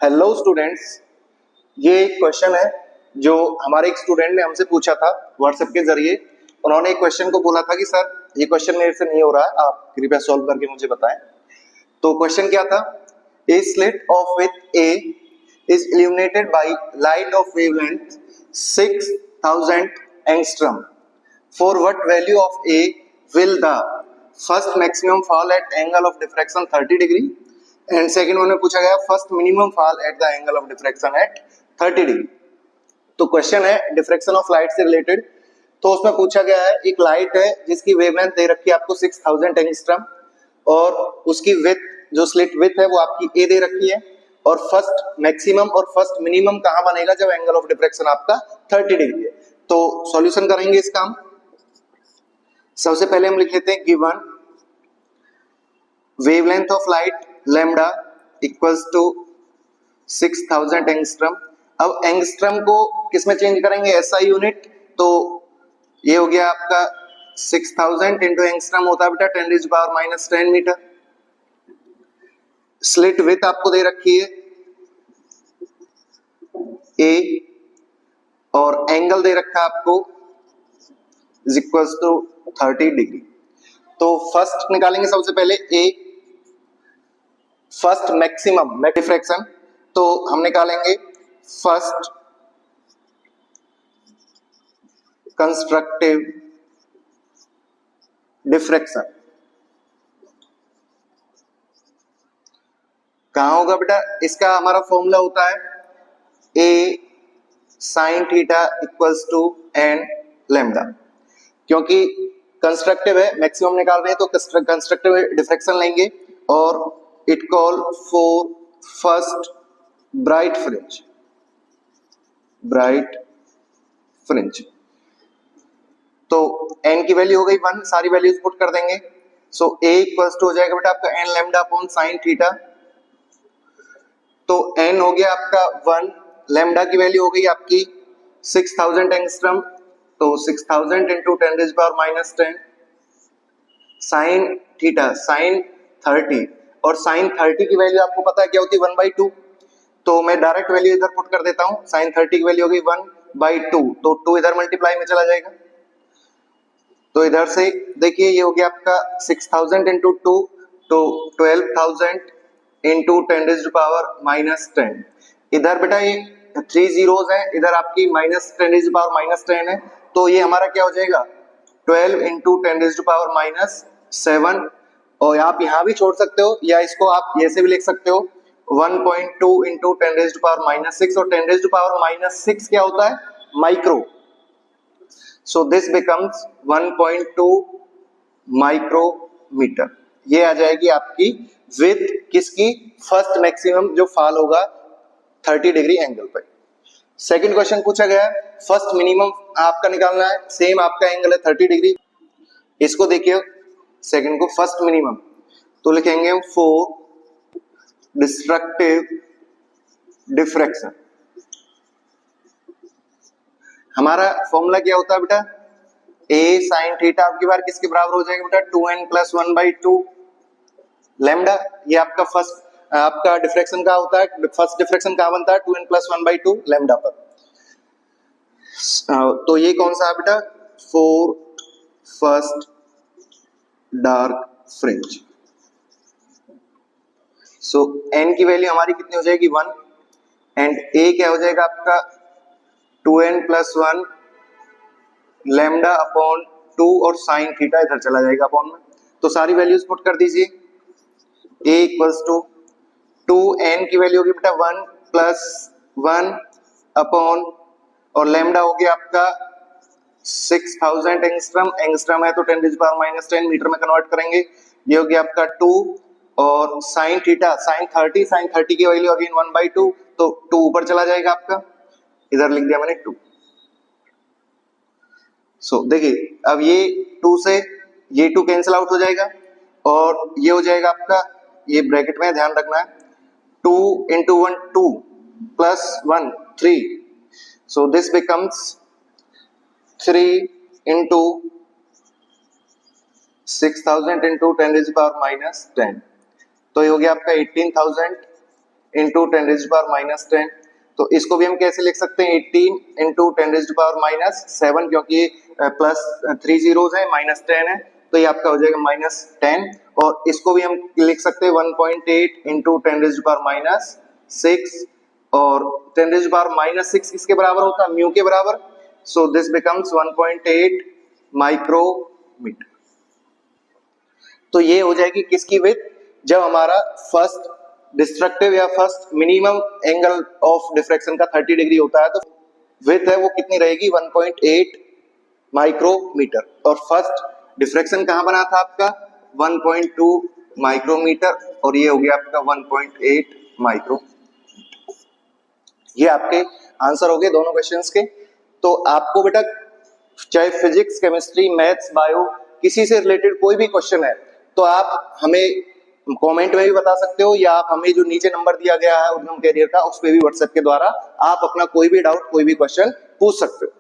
Hello students, ये एक question है जो हमारे एक स्टूडेंट ने हमसे पूछा था व्हाट्सएप के जरिए। उन्होंने एक क्वेश्चन को बोला था कि सर ये क्वेश्चन मेरे से नहीं हो रहा है, आप कृपया सॉल्व करके मुझे बताएं। तो क्वेश्चन क्या था? A slit of with a is illuminated by light of wavelength 6000 angstrom. For what value of a will the first maximum fall at angle of diffraction 30 degree and second one में पूछा गया first minimum fall at the angle of diffraction at 30 degree. तो question है diffraction of light से related. तो उसमें पूछा गया है एक लाइट है जिसकी वेवलेंथ दे रखी है आपको 6000 एंगस्ट्रम और उसकी विड्थ जो स्लिट विड्थ है वो आपकी ए दे रखी है और फर्स्ट मैक्सिमम और फर्स्ट मिनिमम कहां बनेगा जब एंगल ऑफ डिफ्रैक्शन आपका 30 डिग्री है। तो सॉल्यूशन करेंगे इसका हम। सबसे पहले हम लिख लेते हैं given wavelength of light lambda equals to 6000 angstrom. अब एंगस्ट्रम को किस में चेंज करेंगे? SI unit. तो ये हो गया आपका 6000 इंटू एंगस्ट्रम होता है बेटा 10⁻⁻10 मीटर। स्लिट विड्थ आपको दे रखी है ए और एंगल दे रखा है आपको इज इक्वल्स टू 30 डिग्री। तो फर्स्ट निकालेंगे सबसे पहले ए, फर्स्ट मैक्सिमम डिफ्रैक्शन। तो हम निकालेंगे फर्स्ट कंस्ट्रक्टिव डिफ्रैक्शन। कहां होगा बेटा? इसका हमारा फॉर्मूला होता है a sine theta equals to n lambda. क्योंकि कंस्ट्रक्टिव है, मैक्सिमम निकाल रहे हैं तो कंस्ट्रक्टिव डिफ्रैक्शन लेंगे और it call for first bright fringe. तो n की वैल्यू हो गई 1, सारी वैल्यूज पुट कर देंगे। सो a इक्वल्स टू हो जाएगा बेटा आपका n lambda upon sine theta. तो n हो गया आपका 1, लैम्डा की वैल्यू हो गई आपकी 6000 एंगस्ट्रम। तो 6000 इंटू 10⁻⁻10 साइन थीटा साइन 30 और साइन 30 की वैल्यू आपको पता है क्या होती है? 1/2। तो मैं डायरेक्ट वैल्यू इधर पुट कर देता हूं। साइन 30 की वैल्यू हो गई 1/2, तो 2 इधर मल्टीप्लाई में चला जाएगा। तो इधर से देखिए ये हो गया आपका 6000 इंटू 2 तो 12000 इंटू 10⁻⁻10। इधर बेटा ये 3 जीरोस हैं, इधर आपकी -10⁻⁻10 है। तो ये हमारा क्या हो जाएगा? 12 इंटू 10⁻⁻7। और आप यहाँ भी छोड़ सकते हो या इसको आप ऐसे भी लिख सकते हो 1.2 इंटू 10⁻⁻6। और 10⁻⁻6 क्या होता है? Micro. So this becomes 1.2 micrometre. ये आ जाएगी आपकी विथ किसकी? फर्स्ट मैक्सिमम जो फॉल होगा 30 डिग्री एंगल पर। सेकंड क्वेश्चन पूछा गया फर्स्ट मिनिमम आपका निकालना है, सेम आपका एंगल है 30 डिग्री। इसको देखिए सेकंड को फर्स्ट मिनिमम तो लिखेंगे हम फॉर डिस्ट्रक्टिव डिफ्रैक्शन। हमारा फॉर्मूला क्या होता है बेटा? a साइन थीटा आपकी बार किसके बराबर हो जाएगा बेटा? 2n+1/2 lambda. ये आपका फर्स्ट आपका डिफ्रैक्शन का होता है, फर्स्ट डिफ्रैक्शन का बनता है 2n+1/2 लैम्डा पर। तो ये कौन सा है बेटा? For first dark fringe. So n की वैल्यू हमारी कितनी हो जाएगी? 1 एंड a क्या हो जाएगा आपका? 2n+1 लैम्डा अपॉन 2 और साइन थीटा इधर चला जाएगा अपॉन में। तो सारी वैल्यूज पुट कर दीजिए। a इक्वल्स टू 2n की वैल्यू होगी बेटा 1+1 अपॉन और लैम्डा हो गया आपका 6000 एंगस्ट्रम। एंगस्ट्रम है तो 10⁻⁻10 मीटर में कन्वर्ट करेंगे। ये हो गया आपका 2 और साइन थीटा साइन 30 की वैल्यू अगेन 1/2 तो 2 ऊपर चला जाएगा आपका, इधर लिख दिया मैंने 2। सो देखिए अब ये 2 से ये 2 कैंसिल आउट हो जाएगा और ये हो जाएगा आपका, ये ब्रैकेट में ध्यान रखना है, 2 into 1 2 plus 1 3। So this becomes 3 into 6000 into 10⁻⁻10। तो ये हो गया आपका 18,000 into 10 raise to power minus 10। तो इसको भी हम कैसे लिख सकते हैं, 18 into 10 raise to power minus 7, क्योंकि प्लस 3 जीरोज है, माइनस 10 है, तो ये आपका हो जाएगा माइनस 10। और इसको भी हम लिख सकते हैं 1.8 into 10 raise to power minus 6, और 10 रेज़ टू पावर माइनस 6 किसके बराबर होता है, म्यू के बराबर। So this becomes 1.8 micrometre. तो ये हो जाएगी किसकी विड्थ, जब हमारा फर्स्ट डिस्ट्रक्टिव या first minimum angle of diffraction का 30 डिग्री होता है, तो विड्थ है वो कितनी रहेगी, 1.8 माइक्रोमीटर। और फर्स्ट डिफ्रैक्शन कहाँ बना था आपका, 1.2 माइक्रोमीटर, और ये हो गया आपका 1.8 माइक्रो। ये आपके आंसर हो गए दोनों क्वेश्चंस के। तो आपको बेटा चाहे फिजिक्स, केमिस्ट्री, मैथ्स, बायो, किसी से रिलेटेड कोई भी क्वेश्चन है तो आप हमें कमेंट में भी बता सकते हो, या आप हमें जो नीचे नंबर दिया गया है उद्यम कैरियर का, उस पे भी व्हाट्सएप के द्वारा आप अपना कोई भी डाउट, कोई भी क्वेश्चन पूछ सकते हो।